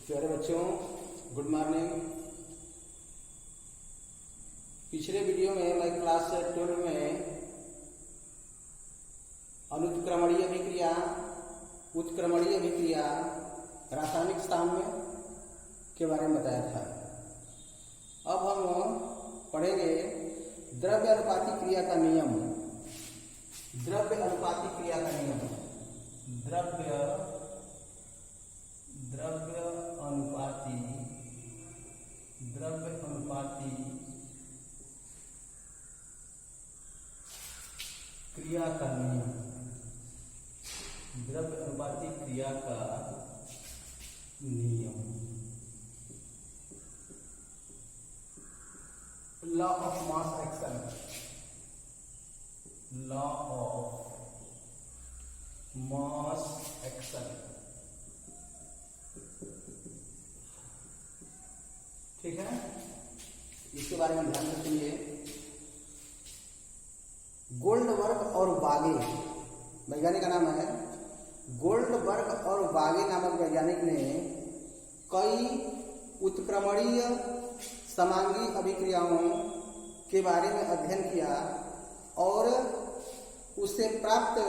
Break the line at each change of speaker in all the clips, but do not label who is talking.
प्यारे बच्चों, good morning. पिछले वीडियो में मैं क्लास 12 में अनुत्क्रमणीय अभिक्रिया, उत्क्रमणीय अभिक्रिया, रासायनिक साम्य के बारे में बताया था। अब हम पढ़ेंगे द्रव्य अनुपाती क्रिया का नियम। द्रव्य अनुपाती क्रिया का नियम, द्रव्य अनुपाती क्रिया का नियम, द्रव्य अनुपाती क्रिया का नियम। Law of mass action, law of mass action. ठीक है, इसके बारे में ध्यान रखिए। गोल्डबर्ग और बागे, वैज्ञानिक का नाम है गोल्डबर्ग और बागे नामक वैज्ञानिक ने कई उत्क्रमणीय समांगी अभिक्रियाओं के बारे में अध्ययन किया और उससे प्राप्त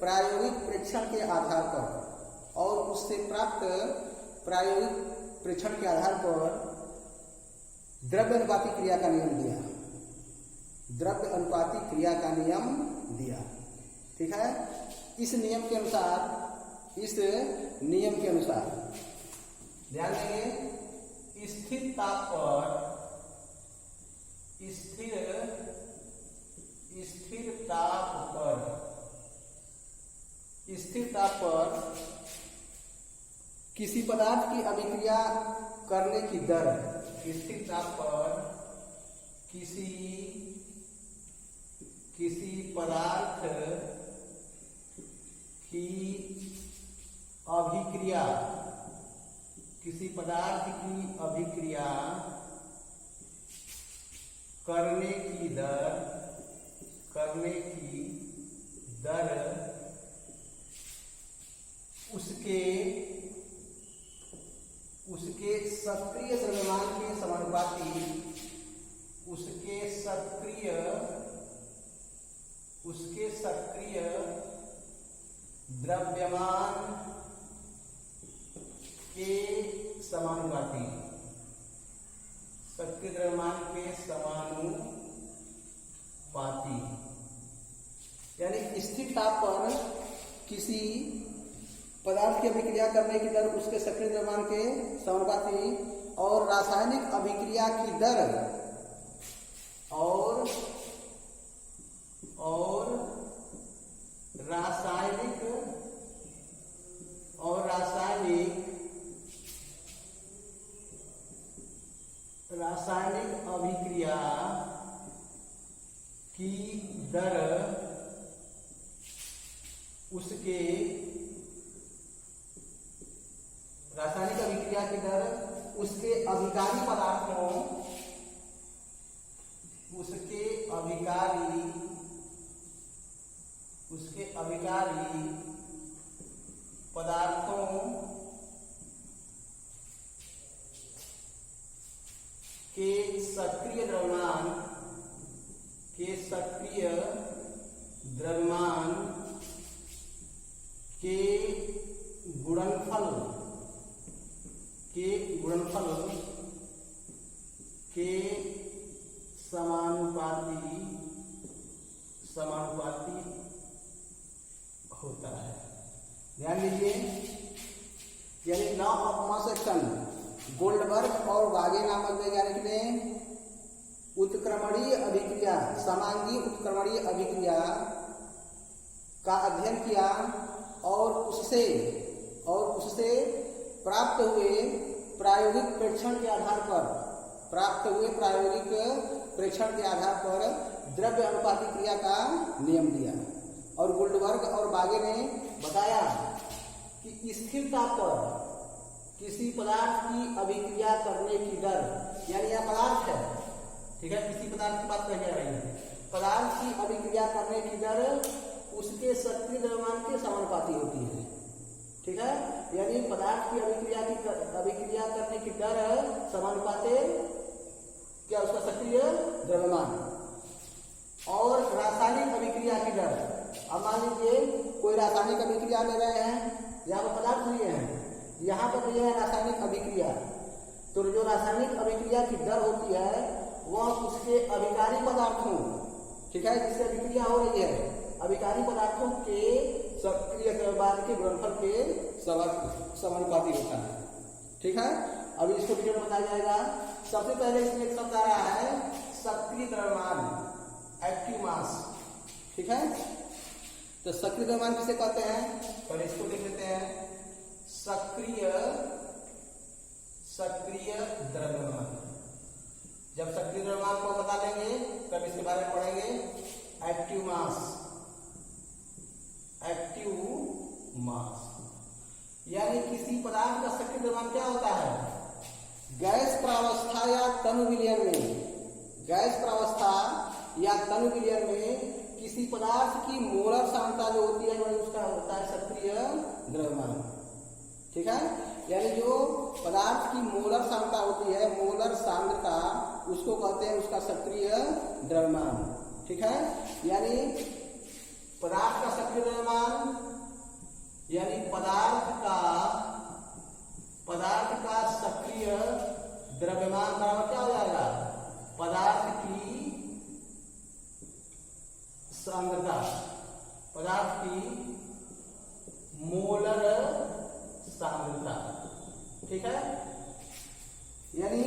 प्रायोगिक प्रेक्षण के आधार पर द्रव्य अनुपाती क्रिया का नियम दिया। द्रव्य अनुपाती क्रिया का नियम दिया। ठीक है, इस नियम के अनुसार ध्यान देंगे, स्थिर ताप पर किसी पदार्थ की अभिक्रिया करने की दर, स्थिर ताप पर किसी पदार्थ की अभिक्रिया करने की दर उसके सक्रिय द्रव्यमान के समानुपाती, उसके सक्रिय द्रव्यमान के समानुपाती, यानी स्थिर ताप पर किसी पदार्थ की अभिक्रिया करने की दर उसके सक्रिय द्रव्यमान के समानुपाती और रासायनिक अभिक्रिया की दर और रासायनिक अभिक्रिया की दर उसके अभिकारी पदार्थों के सक्रिय द्रव्यमान के गुणनफल के समानुपाती होता है। ध्यान दीजिए, यानी law of mass action, Goldberg और बागे नामक वैज्ञानिक ने उत्क्रमणीय अभिक्रिया, समांगी उत्क्रमणीय अभिक्रिया का अध्ययन किया और उससे प्राप्त हुए प्रायोगिक प्रेक्षण के आधार पर द्रव्य अनुपाती क्रिया का नियम दिया। और गोल्डबर्ग और बागे ने बताया कि स्थिर ताप पर किसी पदार्थ की अभिक्रिया करने की दर, यानी यह पदार्थ है, ठीक है, किसी पदार्थ की बात कही जा रही है, पदार्थ की अभिक्रिया करने की दर उसके सक्रिय द्रव्यमान के समानुपाती होती है। ठीक है, यानी पदार्थ की अभिक्रिया अभिक्रिया करने की दर समानुपाते क्या उसका सक्रिय द्रव्यमान। और रासायनिक अभिक्रिया की दर, अब मान लीजिए कोई रासायनिक अभिक्रिया ले रहे हैं, यहाँ पर पदार्थ लिए हैं, यहाँ पर दिया है रासायनिक अभिक्रिया, तो जो रासायनिक अभिक्रिया की दर होती है वह उसके अभिकारी पदार्थों, ठीक है, जिससे अभिक्रिया हो रही है, अभिकारी पदार्थों के सक्रिय द्रव्यमान के गुणनफल के समानुपाती होता है। ठीक है, अभी इसको डिटेल में बताया जाएगा। सबसे पहले इसमें एक शब्द आ रहा है सक्रिय द्रव्यमान, एक्टिव मास। ठीक है, तो सक्रिय द्रव्यमान किसे कहते हैं, पहले इसको देख लेते हैं। सक्रिय द्रव्यमान, जब सक्रिय द्रव्यमान को बता लेंगे तब इसके बारे में पढ़ेंगे। एक्टिव मास यानी किसी पदार्थ का सक्रिय द्रव्यमान क्या होता है, गैस प्रावस्था या तनु विलयन में, गैस प्रावस्था या तनु विलयन में किसी पदार्थ की मोलर सांद्रता जो होती है वही उसका होता है सक्रिय द्रव्यमान। ठीक है, यानी जो पदार्थ की मोलर सांद्रता होती है, मोलर सांद्रता, उसको कहते हैं उसका सक्रिय द्रव्यमान। ठीक है, यानी पदार्थ का सक्रिय द्रव्यमान यानी पदार्थ का सक्रिय द्रव्यमान बराबर क्या हो जाएगा, पदार्थ की सांद्रता, पदार्थ की मोलर सांद्रता। ठीक है, यानी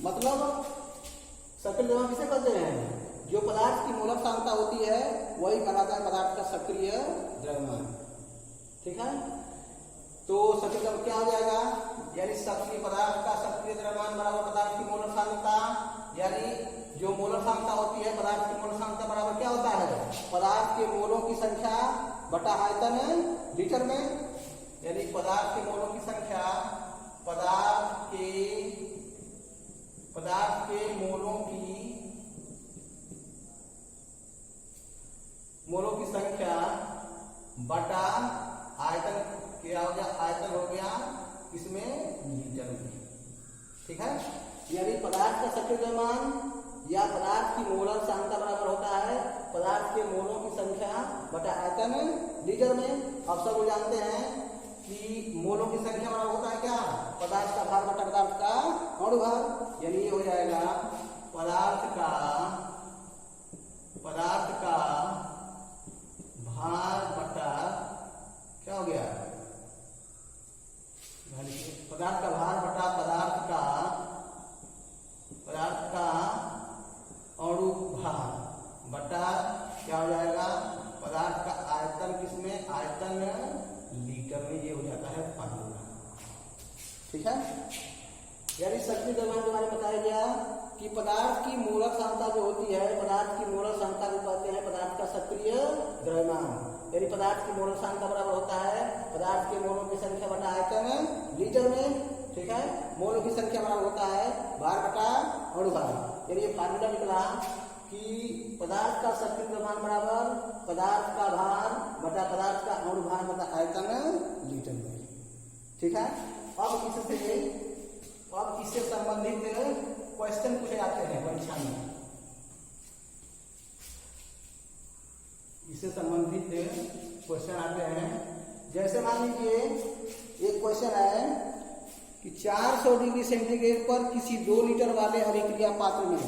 मतलब सक्रिय द्रव्यमान किसे कहते हैं, जो पदार्थ की मोलर सांद्रता होती है वही कहलाता है पदार्थ का सक्रिय द्रव्यमान। ठीक है, तो सक्रिय द्रव्यमान क्या हो जाएगा, यानी सक्रिय पदार्थ का सक्रिय द्रव्यमान बराबर पदार्थ की मोलर सांद्रता, यानी जो मोलर सांद्रता होती है, पदार्थ की मोलर सांद्रता बराबर क्या होता है, पदार्थ के मोलों की संख्या बटा आयतन लीटर में, यानी पदार्थ के मोलों की संख्या पदार्थ के मोलों की संख्या बटा आयतन, क्या हो गया, आयतन हो गया इसमें लीटर में। ठीक है, यानी पदार्थ का सक्रिय द्रव्यमान या पदार्थ की मोलर सांद्रता बराबर होता है पदार्थ के मोलों की संख्या बटा आयतन लीटर में। अब सब लोग जानते हैं कि मोलों की संख्या बराबर होता है क्या, पदार्थ का भार बटा पदार्थ का अणुभार, यानी ये हो जाएगा पदार्थ का भार बटा क्या हो गया, पदार्थ का भार बटा पदार्थ का अणुभार बटा क्या हो जाएगा, पदार्थ का आयतन, किसमें, आयतन लीटर में, ये हो जाता है फार्मूला। ठीक है, यानी सक्रिय द्रव्यमान के बारे में बताया गया कि पदार्थ की मोलर सांद्रता जो होती है, पदार्थ की मोलर सांद्रता को कहते हैं पदार्थ का सक्रिय द्रव्यमान, यानी पदार्थ की मोलर सांद्रता बराबर होता है पदार्थ के मोलों की संख्या बटा आयतन लीटर में। ठीक है, मोलों की संख्या बराबर होता है भार बटा अणुभार, यानी ये फार्मूला निकला कि पदार्थ का सक्रिय द्रव्यमान बराबर पदार्थ का भार बटा पदार्थ का अणुभार बटा आयतन लीटर में। ठीक है, अब इससे संबंधित क्वेश्चन पूछे जाते हैं परीक्षा में, इससे संबंधित क्वेश्चन आते हैं। जैसे मान लीजिए एक क्वेश्चन है कि 400 डिग्री सेंटीग्रेड पर किसी 2 लीटर वाले अभिक्रिया पात्र में,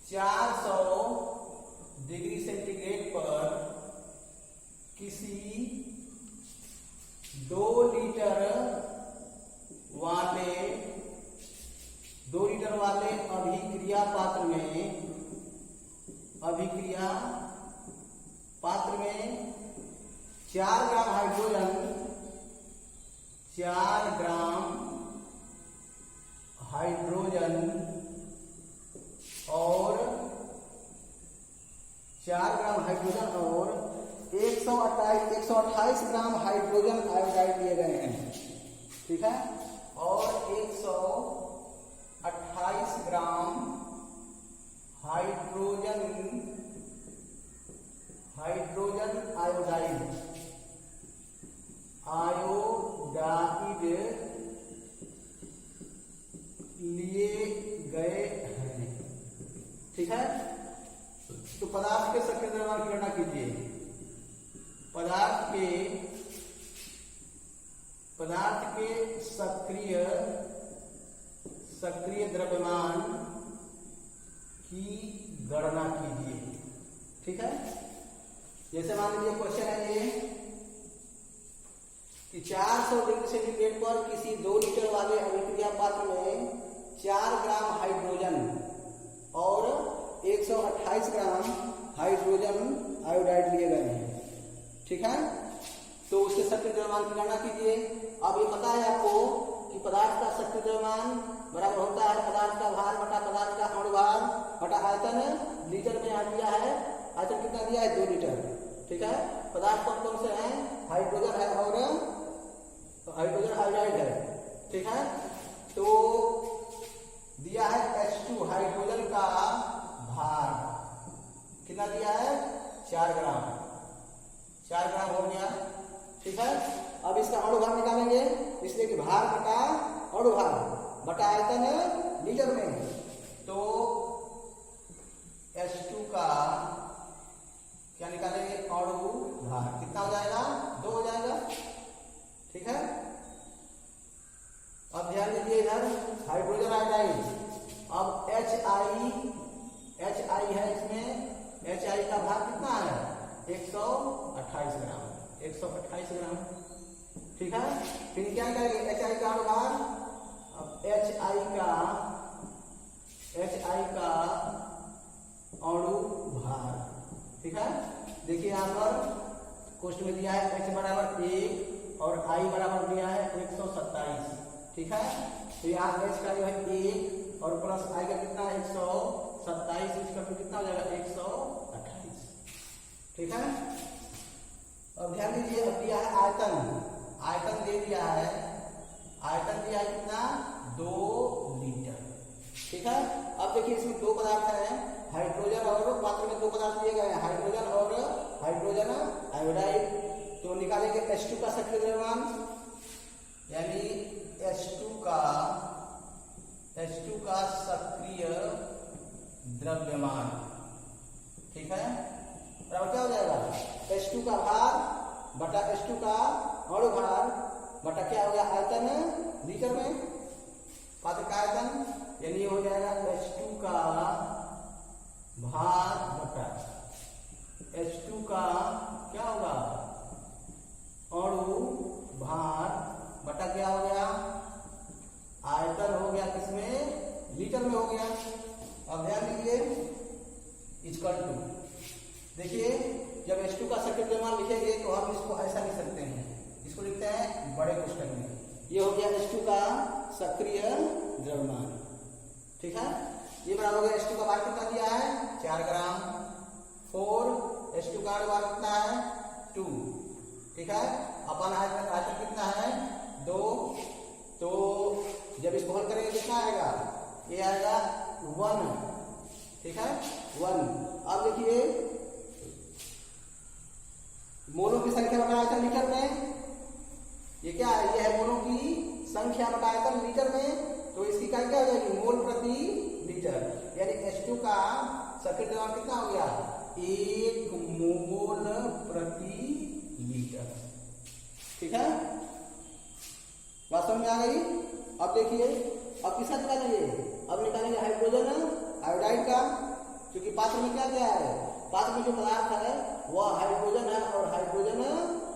400 डिग्री सेंटीग्रेड पर किसी 2 लीटर वाले अभिक्रिया पात्र में 4 ग्राम हाइड्रोजन और 128 ग्राम हाइड्रोजन आयोडाइड दिए गए हैं। ठीक है, और 128 ग्राम हाइड्रोजन आयोडाइड पदार्थ के सक्रिय द्रव्यमान की गणना कीजिए। ठीक है, जैसे मान लीजिए क्वेश्चन है ये कि 400 डिग्री सेंटीग्रेड पर किसी 2 लीटर वाले अभिक्रिया पात्र में 4 ग्राम हाइड्रोजन और 128 ग्राम हाइड्रोजन आयोडाइड लिए गए हैं। ठीक है, तो उसके सक्रिय द्रव्यमान की गणना कीजिए। अब ये पता है आपको कि पदार्थ का सक्रिय द्रव्यमान बराबर होता है पदार्थ का भार बटा पदार्थ का अणु भार बटा आयतन। लीटर में यहाँ दिया है, आयतन कितना दिया है 2 लीटर। ठीक है, पदार्थ कौन कौन से हैं, हाइड्रोजन है और हाइड्रोजन आयोडाइड है। ठीक है, तो दिया है H2 हाइड्रोजन का भार कितना दिया है 4 ग्राम, 4 ग्राम हो गया। ठीक है, अब इसका अणु भार निकालेंगे, इसलिए कि भार बटा अणु भार बटा आयतन लीटर में। तो H2 का क्या निकालेंगे, अणु भार कितना हो जाएगा 2 हो जाएगा। ठीक है, अब ध्यान दीजिए इधर हाइड्रोजन आयोडाइड। अब HI है, इसमें HI का भार कितना है 128 ग्राम, 128 ग्राम। ठीक है, फिर क्या करेंगे HI का अणु भार। अब HI का अणु भार। ठीक है, देखिए यहाँ पर क्वेश्चन में दिया है H बराबर 1 और I बराबर दिया है 127। ठीक है, तो यहाँ H का जो है 1 और प्लस I का कितना है 127, इसका तो कितना हो जाएगा 128। ठीक है, अब ध्यान दीजिए अब दिया है आयतन दे दिया है, आयतन दिया है कितना 2 लीटर। ठीक है, अब देखिए इसमें 2 पदार्थ हैं, हाइड्रोजन और पात्र में 2 पदार्थ दिए गए हैं, हाइड्रोजन और हाइड्रोजन आयोडाइड। तो निकालेंगे H2 का सक्रिय द्रव्यमान, यानी H2 का सक्रिय द्रव्यमान। ठीक है, बराबर क्या हो जाएगा H2 का भार बटा H2 का अणु भार बटा क्या हो गया आयतन लीटर में, पात्र का आयतन, यानी ये हो जाएगा H2 का भार बटा H2 का क्या होगा अणु भार बटा क्या हो गया आयतन हो गया, किसमें लीटर में हो गया। अब ध्यान दीजिए इक्वल टू, देखिए जब H2 का सक्रिय द्रव्यमान लिखेंगे तो हम इसको ऐसा लिख सकते हैं, इसको लिखते हैं बड़े कोष्ठक में, ये हो गया H2 का सक्रिय द्रव्यमान। ठीक है, ये बराबर हो गया H2 का भार कितना दिया है 4 ग्राम, 4 H2 का भार कितना है 2। ठीक है, अपन आयतन कितना है 2, तो जब इसको हल करेंगे कितना आएगा, ये आएगा 1। ठीक है 1। अब देखिए मोलों की संख्या बटा आयतन लीटर में, ये क्या है, ये है मोलों की संख्या बटा आयतन लीटर में, तो इसकी क्या हो जाएगी मोल प्रति लीटर, यानी H2 का सक्रिय द्रव्यमान कितना हो गया 1 मोल प्रति लीटर। ठीक है, बात समझ में आ गई। अब देखिए अब किसका निकालेंगे, अब निकालेंगे हाइड्रोजन आयोडाइड का, क्योंकि पात्र में क्या क्या है, पात्र में जो पदार्थ है वह हाइड्रोजन है और हाइड्रोजन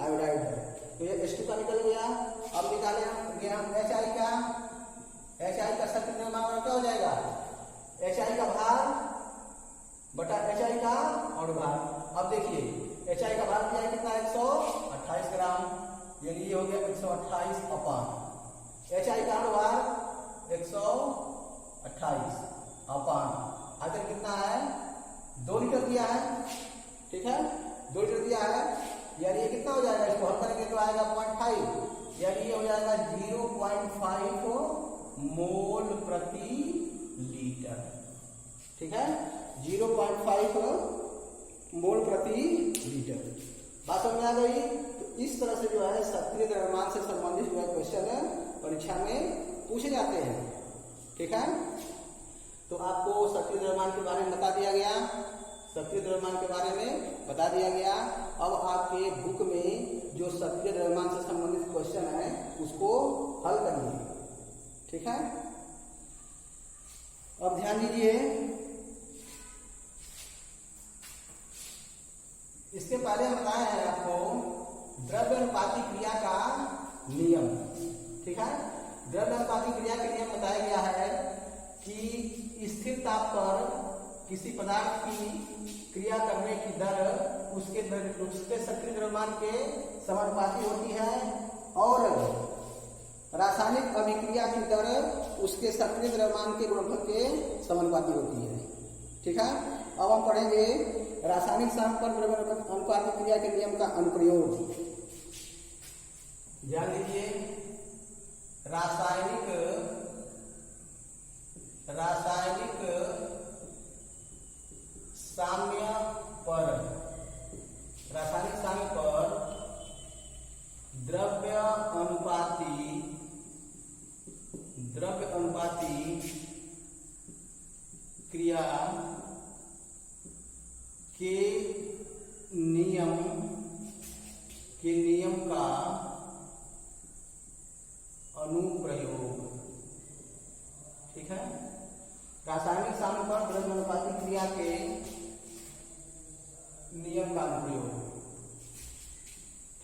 आयोडाइड है, तो ये H2 का निकल गया। अब निकाले हम HI का सक्रिय द्रव्यमान क्या हो जाएगा HI का भार बटा HI का अणु भार। अब देखिए HI का भार क्या है कितना 128 ग्राम, यानी ये हो गया 128 अपान HI का अणु भार 128 अपान आयतन कितना है 2 लीटर दिया है। ठीक है, 2 लीटर दिया है, यानी ये कितना हो जाएगा, इसको हल करेंगे तो आएगा 0.5, यानी ये हो जाएगा 0.5 मोल प्रति लीटर। ठीक है, 0.5 मोल प्रति लीटर। बात समझ में आ गई। तो इस तरह से जो है सक्रिय द्रव्यमान से संबंधित जो है क्वेश्चन परीक्षा में पूछे जाते हैं। ठीक है, तो आपको सक्रिय द्रव्यमान के बारे में बता दिया गया, सक्रिय द्रव्यमान के बारे में बता दिया गया। अब आपके बुक में जो सक्रिय द्रव्यमान से संबंधित क्वेश्चन है उसको हल करिए। ठीक है, अब ध्यान दीजिए, इसके पहले हम बताए हैं आपको द्रव्य अनुपाती क्रिया का नियम। ठीक है, द्रव्य अनुपाती क्रिया के नियम बताया गया है कि स्थिर ताप पर किसी पदार्थ की क्रिया करने की दर उसके सक्रिय द्रव्यमान के समानुपाती होती है और रासायनिक अभिक्रिया की दर उसके सक्रिय द्रव्यमान के गुणनफल के समानुपाती होती है। ठीक है, अब हम पढ़ेंगे रासायनिक संपर्क द्रव्य अनुपाती क्रिया के नियम का अनुप्रयोग। ध्यान दीजिए, रासायनिक साम्य पर द्रव्य अनुपाती क्रिया के नियम का अनुप्रयोग। ठीक है, रासायनिक साम्य पर द्रव्य अनुपाती क्रिया के नियम का अनुप्रयोग।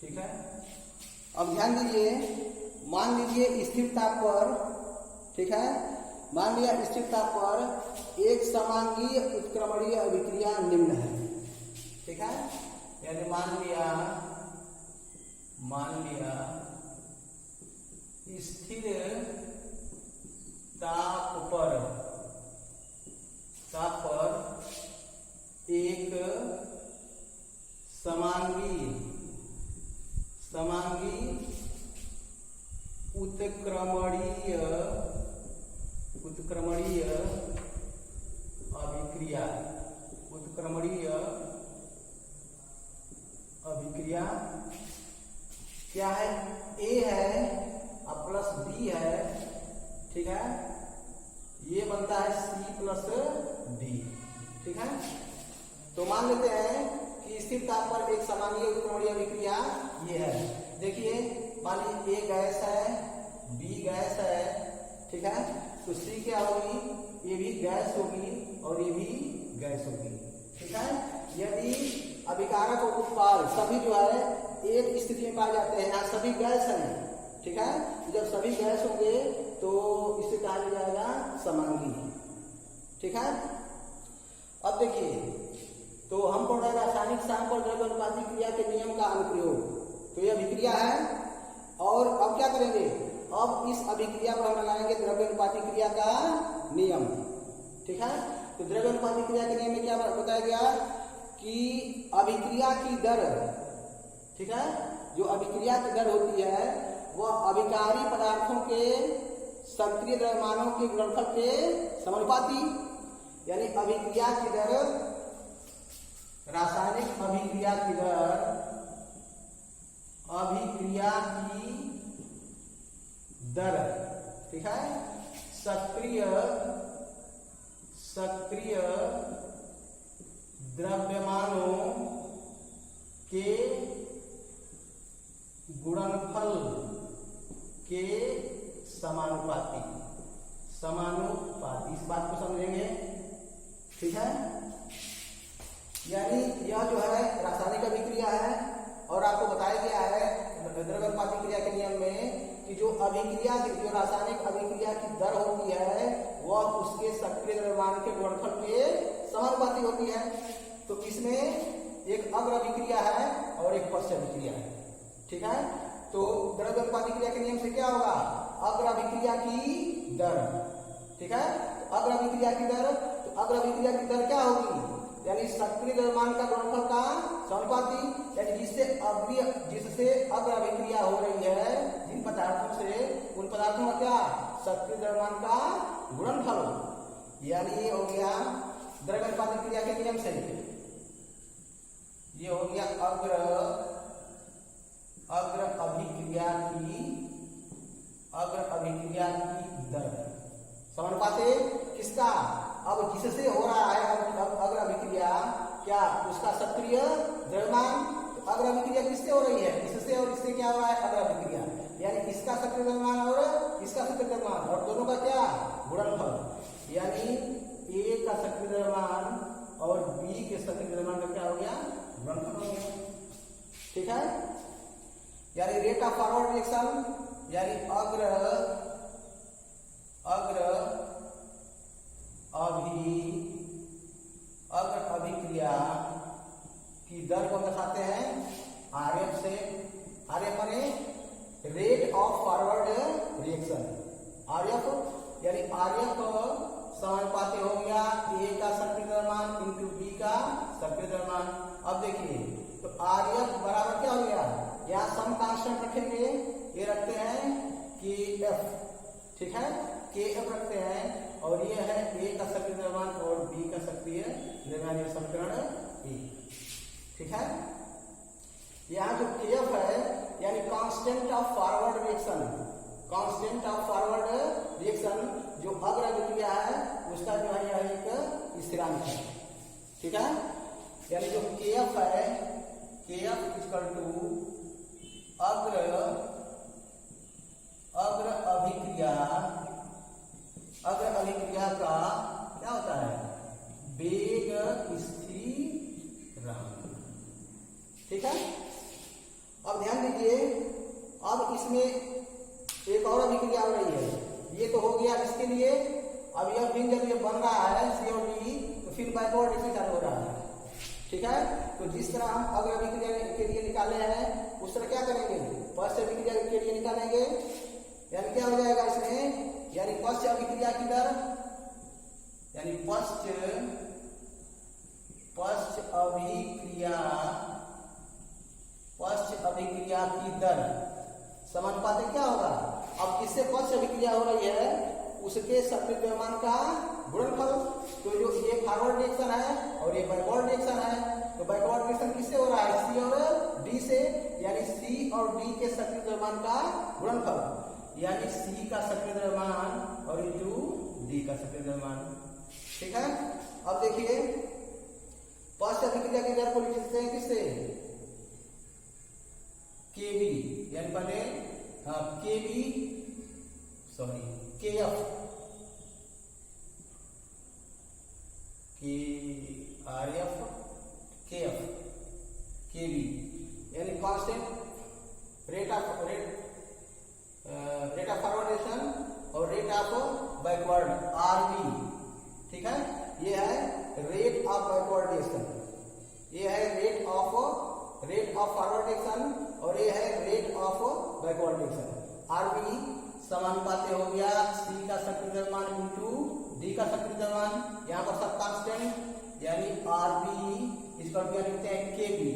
ठीक है, अब ध्यान दीजिए, मान लीजिए स्थिर ताप पर, ठीक है, मान लिया स्थिर ताप पर एक समांगीय उत्क्रमणीय अभिक्रिया निम्न है। ठीक है, यानी मान लिया स्थिर ताप पर एक समांगी उत्क्रमणीय अभिक्रिया क्या है, ए है और प्लस बी है। ठीक है, ये बनता है सी प्लस डी। ठीक है, तो मान लेते हैं कि स्थिर ताप पर एक समांगीय उत्क्रमणीय अभिक्रिया ये है। देखिए, मान लीजिए ए गैस है, बी गैस है। ठीक है, तो सी क्या होगी, ये भी गैस होगी और ये भी गैस होगी। ठीक है, यदि अभिकारक और उत्पाद सभी जो है एक स्थिति में पाए जाते हैं, यहाँ सभी गैस हैं। ठीक है, जब सभी गैस होंगे तो इसे कहा जाएगा समांगी। ठीक है, अब देखिए, तो हम पढ़ रहे हैं रासायनिक साम्य पर द्रव्य अनुपाती क्रिया के नियम का अनुप्रयोग। तो यह अभिक्रिया है और अब क्या करेंगे, अब इस अभिक्रिया पर हम लगाएंगे द्रव्य अनुपाती क्रिया का नियम। ठीक है, तो द्रव्य अनुपाती क्रिया के नियम में क्या बताया गया कि अभिक्रिया की दर, ठीक है, जो अभिक्रिया की दर होती है वह अभिकारी पदार्थों के सक्रिय द्रव्यमानों के गुणनफल के समानुपाती, यानी अभिक्रिया की दर, रासायनिक अभिक्रिया की दर, ठीक है, सक्रिय द्रव्यमानों के गुणनफल के समानुपाती। इस बात को समझेंगे। ठीक है, यानी यह जो है रासायनिक अभिक्रिया है और आपको बताया गया है द्रव्य अनुपाती क्रिया के नियम में कि जो रासायनिक अभिक्रिया की दर होती है वह उसके सक्रिय द्रव्यमान के गुणनफल के समानुपाती होती है। तो इसमें एक अग्र अभिक्रिया है और एक पश्च अभिक्रिया है। ठीक है, तो द्रव्य अनुपाती क्रिया के नियम से क्या होगा, अग्र अभिक्रिया की दर। ठीक है, अग्र अभिक्रिया की दर, तो अग्र अभिक्रिया की दर क्या होगी, यानी सक्रिय द्रव्यमान का गुणनफल का समानुपाती, यानी जिससे अग्र अभिक्रिया हो रही है जिन पदार्थों से, उन पदार्थों का क्या, सक्रिय द्रव्यमान का गुणनफल। यानी ये हो गया द्रव्य अनुपाती क्रिया के नियम से, ये हो गया अग्र अभिक्रिया की दर समानुपाती किसका, अब जिससे हो रहा है अग्र अभिक्रिया, क्या उसका सक्रिय द्रव्यमान, अग्र अभिक्रिया अभिक्रिया किससे हो रही है, इससे और इससे क्या हो रहा है, अग्र अभिक्रिया, यानी इसका सक्रिय द्रव्यमान और इसका सक्रिय द्रव्यमान और दोनों का क्या गुणनफल, यानी ए का सक्रिय द्रव्यमान और बी के सक्रिय द्रव्यमान का क्या हो गया, गुणनफल हो गया। ठीक है, यानी रेट ऑफ फॉरवर्ड रिएक्शन यानी अग्र अभिक्रिया की दर को बताते हैं आरएफ से। आरएफ माने rate of forward reaction, RF यानी आरएफ समानुपाती हो गया ए का सक्रिय द्रव्यमान इंटू बी का सक्रिय द्रव्यमान। अब देखिए तो आरएफ बराबर क्या हो गया, यहाँ सम कांस्टेंट रखेंगे, ये रखते हैं के एफ, ठीक है, के एफ रखते हैं और ये है ए का सक्रिय द्रव्यमान और बी का सक्रिय द्रव्यमान, ये समीकरण ए। ठीक है, यहाँ जो के एफ है यानी constant of forward reaction, constant of forward reaction जो अग्र अभिक्रिया है उसका जो है यह एक स्थिरांक है। ठीक है, यानी जो के एफ है, के एफ इक्वल टू अग्र अभिक्रिया का क्या होता है, वेग स्थिरांक। ठीक है, अब ध्यान दीजिए, अब इसमें एक और अभिक्रिया हो रही है, ये तो हो गया इसके लिए। अब यह फिर जब ये बन रहा है COD तो फिर बैकवर्ड रिएक्शन चालू हो रहा है। ठीक है, तो जिस तरह हम अग्र अभिक्रिया के लिए निकाले हैं उस तरह क्या करेंगे, पश्च अभिक्रिया के लिए निकालेंगे, यानी क्या हो जाएगा इसमें, यानी पश्च अभिक्रिया की दर, यानी पश्च अभिक्रिया की दर समानुपाती क्या होगा, अब किससे पश्च अभिक्रिया हो रही है उसके सक्रिय द्रव्यमान का गुणनफल। तो जो ये फॉरवर्ड रिएक्शन है और ये बैकवर्ड रिएक्शन है, तो बैकवर्ड रिएक्शन किससे हो रहा है, सी और डी से, यानी सी और डी के सक्रिय द्रव्यमान का गुणनफल, यानी सी का सक्रिय द्रव्यमान और इंटू डी का सक्रिय द्रव्यमान। ठीक है, अब देखिए पश्च अभिक्रिया की दर को लिख सकते हैं किससे, केबी, यानी पहले केबी सॉरी केएफ, आरएफ केएफ केबी, यानी constant rate of forward reaction और रेट ऑफ बैकवर्ड आरबी। ठीक है, ये है रेट ऑफ बैकवर्ड रिएक्शन, ये है रेट ऑफ फॉरवर्ड रिएक्शन और ये है rate of backward reaction. RB समानुपाती हो गया सी का सक्रिय द्रव्यमान इंटू डी का सक्रिय द्रव्यमान, यहाँ पर सब कांस्टेंट, यानी आरबी इसका लिखते हैं केबी।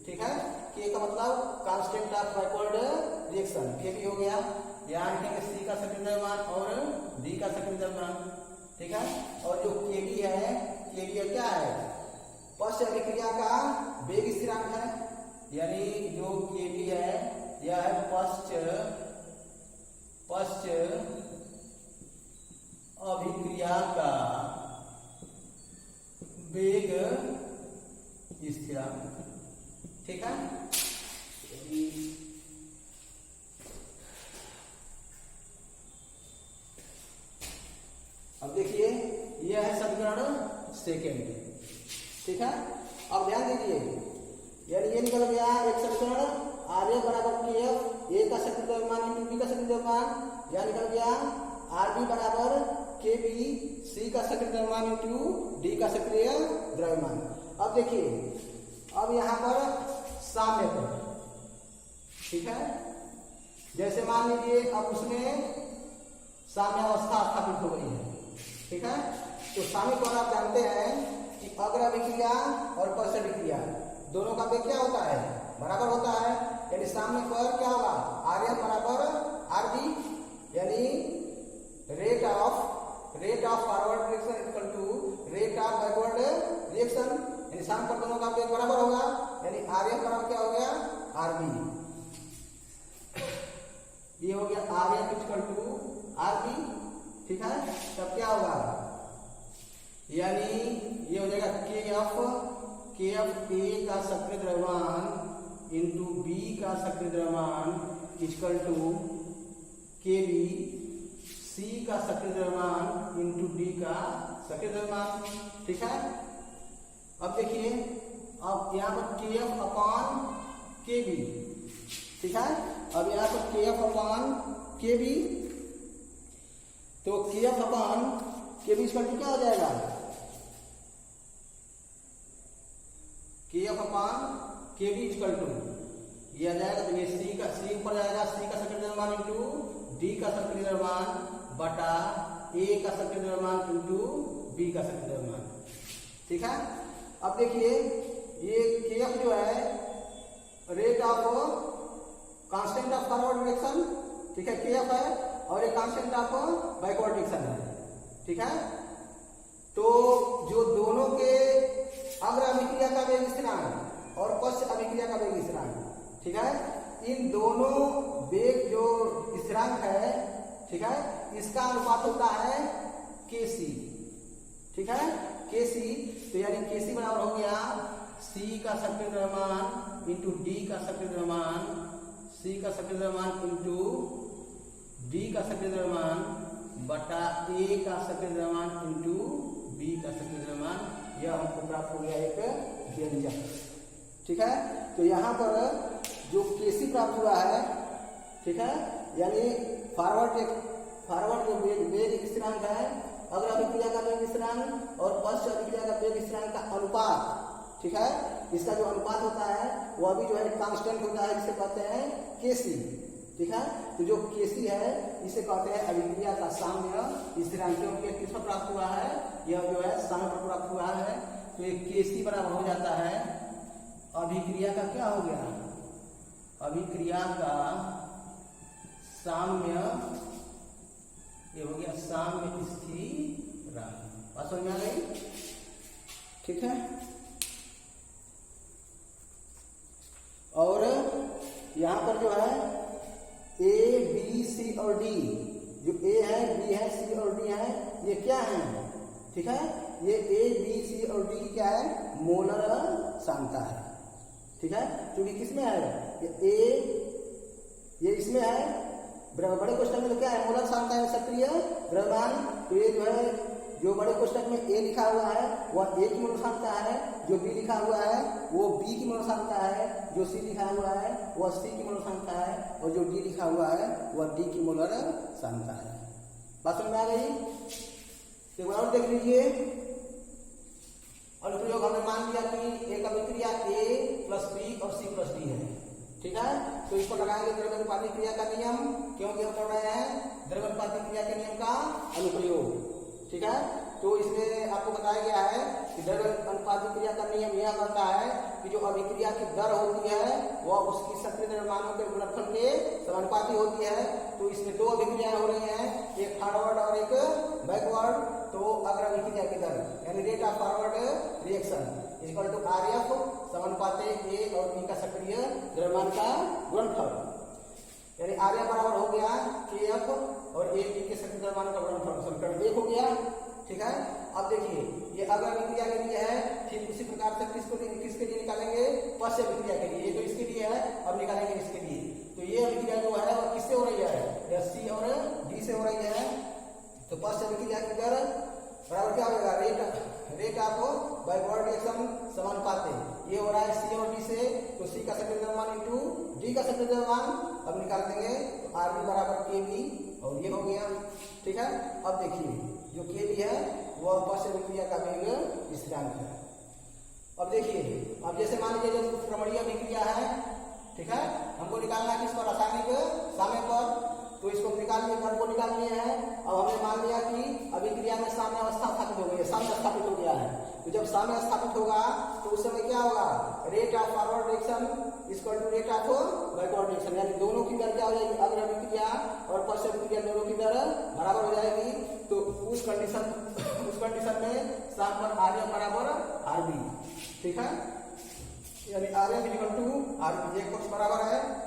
ठीक है, के का मतलब कांस्टेंट ऑफ बैकवर्ड रिएक्शन, केबी हो गया, यहाँ लिखेंगे सी का सक्रिय द्रव्यमान और डी का सक्रिय द्रव्यमान। ठीक है, और जो केबी है, केबी क्या है, पश्च अभिक्रिया का वेग स्थिरांक है, यानी जो केबी है यह है पश्च अभिक्रिया का वेग स्थिरांक। ठीक है, अब देखिए यह है समीकरण सेकेंड। ठीक है, अब ध्यान दीजिए, यानी ये निकल गया एक समीकरण आरएफ बराबर केएफ, ए का सक्रिय द्रव्यमान इंटू बी का सक्रिय द्रव्यमान, यह निकल गया आरबी बराबर केबी, सी का सक्रिय द्रव्यमान इंटू डी का सक्रिय द्रव्यमान। अब देखिए, अब यहाँ पर साम्य पर, ठीक है, जैसे मान लीजिए अब उसमें साम्यावस्था स्थापित हो गई है। ठीक है, तो साम्य पर आप जानते हैं कि अग्र अभिक्रिया और पश्च अभिक्रिया दोनों का वेग क्या होता है, बराबर होता है, यानी साम्य पर क्या होगा, आरएफ बराबर आरबी, यानी rate of forward reaction equal to rate of backward reaction, यानी साम्य पर दोनों का वेग बराबर होगा, यानी आरएफ बराबर क्या हो गया, आरबी, ये हो गया आरएफ इक्वल टू आरबी। ठीक है, तब क्या होगा, यानी ये हो जाएगा के एफ ए का सक्रिय द्रव्यमान इंटू बी का सक्रिय द्रव्यमान इक्वल टू के बी सी का सक्रिय द्रव्यमान इंटू डी का सक्रिय द्रव्यमान। ठीक है, अब देखिए, अब यहाँ पर के एफ अपॉन के बी। ठीक है, अब यहाँ पर के एफ अपॉन के बी, तो के एफ अपॉन के बी इक्वल टू क्या हो जाएगा, के एफ अपॉन के बी इक्वल टू ये आ जाएगा, तो ये सी ऊपर जाएगा, सी का सक्रिय द्रव्यमान इंटू डी का सक्रिय द्रव्यमान बटा ए का सक्रिय द्रव्यमान इंटू बी का सक्रिय द्रव्यमान। ठीक है, अब देखिए ये के एफ जो है rate of constant of forward direction. ठीक है, के एफ है और ये कांस्टेंट ऑफ बैकवर्ड डायरेक्शन है। ठीक है, तो जो दोनों के अग्र अभिक्रिया का वेग स्थिरांक और पश्च अभिक्रिया का वेग स्थिरांक, ठीक है, इन दोनों वेग जो स्थिरांक है, ठीक है, इसका अनुपात होता है केसी। ठीक है, केसी, तो यानी केसी बराबर हो गया सी का सक्रिय द्रव्यमान इंटू डी का सक्रिय द्रव्यमान, सी का सक्रिय द्रव्यमान इंटू डी का सक्रिय द्रव्यमान बटा ए का सक्रिय द्रव्यमान इंटू बी का सक्रिय द्रव्यमान। यह हमको प्राप्त हो गया एक व्यंजक। ठीक है, तो यहाँ पर जो केसी प्राप्त हुआ है, ठीक है, यानी फॉरवर्ड जो वेग स्थिरांक है, अग्र अभिक्रिया का वेग स्थिरांक और पश्च अभिक्रिया का वेग स्थिरांक का अनुपात। ठीक है, इसका जो अनुपात होता है वह भी जो है कांस्टेंट होता है, जिसे कहते हैं केसी। ठीक है, तो जो केसी है इसे कहते हैं अभिक्रिया का साम्य स्थिरांक, क्योंकि किस पर प्राप्त हुआ है, यह जो है साम्य पर प्राप्त हुआ है। तो ये केसी बराबर हो जाता है अभिक्रिया का क्या हो गया, अभिक्रिया का साम्य, ये हो गया साम्य स्थिरांक। बात समझ में आ गई? ठीक है, और यहां पर जो है ए बी सी और डी, जो ए है, बी है, सी और डी है, ये क्या है? ठीक है, ये ए बी सी और डी की क्या है, मोलर सांद्रता है। ठीक है, क्योंकि किसमें है, ये इसमें है, बड़े कोष्ठक में तो क्या है, मोलर सांद्रता है सक्रिय द्रव्यमान। तो ये जो है, जो बड़े कोष्ठक में ए लिखा हुआ है वह ए की मोलर सांद्रता है, जो बी लिखा हुआ है वो बी की मोलर सांद्रता है, जो सी लिखा हुआ है वह सी की मोलर सांद्रता है, और जो डी लिखा हुआ है वह डी की मोलर सांद्रता है। बात समझ में आ गई? एक बार और देख लीजिए, अनुप्रयोग हमने मान लिया कि एक अभिक्रिया ए प्लस बी और सी प्लस डी है। ठीक है, तो इसको लगाएंगे द्रव्यानुपाती क्रिया का नियम, क्योंकि हम पढ़ रहे हैं द्रव्यानुपाती क्रिया के नियम का अनुप्रयोग। ठीक है, तो इसमें आपको बताया गया है कि द्रव्यानुपाती क्रिया का नियम यह कहता है कि जो अभिक्रिया की दर होती है वह उसकी सक्रिय द्रव्यमानों के गुणनफल के समानुपाती होती है। तो इसमें दो अभिक्रियाएं हो रही हैं, एक फॉरवर्ड और एक बैकवर्ड। तो अग्र अभिक्रिया की दर यानी rate of forward reaction equal to RF समानुपाते ए और बी का सक्रिय द्रव्यमान का गुणनफल, यानी आरएफ बराबर हो गया के एफ और ए बी के सक्रिय द्रव्यमान का गुणनफल, समीकरण 1 हो गया। ठीक है, अब देखिए ये अग्र अभिक्रिया के लिए है, ठीक उसी प्रकार से किसके लिए निकालेंगे, पश्च अभिक्रिया के लिए। ये तो इसके लिए है, अब निकालेंगे इसके लिए। तो ये अभिक्रिया जो है वो किससे हो रही है, सी और डी से हो रही है। तो पश्च अभिक्रिया की दर बराबर क्या होगा, रेट ऑफ बैकवर्ड रिएक्शन समानुपाते, ये हो रहा है सी और डी से, तो सी का सक्रिय द्रव्यमान इंटू डी का सक्रिय द्रव्यमान। अब निकाल देंगे तो आर बी बराबर के बी, और ये हो गया। ठीक है, अब देखिए जो के बी है वह पश्च अभिक्रिया का वेग स्थिरांक है। अब देखिए, अब जैसे मान लीजिए जो क्रमणीय अभिक्रिया है, ठीक है, हमको निकालना है किस पर, रासायनिक साम्य पर। तो इसको निकालने को निकाल लिए हैं। अब हमने मान लिया कि अभिक्रिया में साम्य अवस्था स्थापित हो गई है, साम्य स्थापित हो गया है। तो जब साम्य स्थापित होगा तो उस समय क्या होगा, rate of forward reaction equal to rate of backward reaction, यानी दोनों की दर क्या हो जाएगी, अग्र अभिक्रिया और पश्च अभिक्रिया दोनों की दर बराबर हो जाएगी। तो उस कंडीशन में साम पर आर एफ बराबर आर बी। ठीक है, यानी R F equal to R B, एक पक्ष बराबर है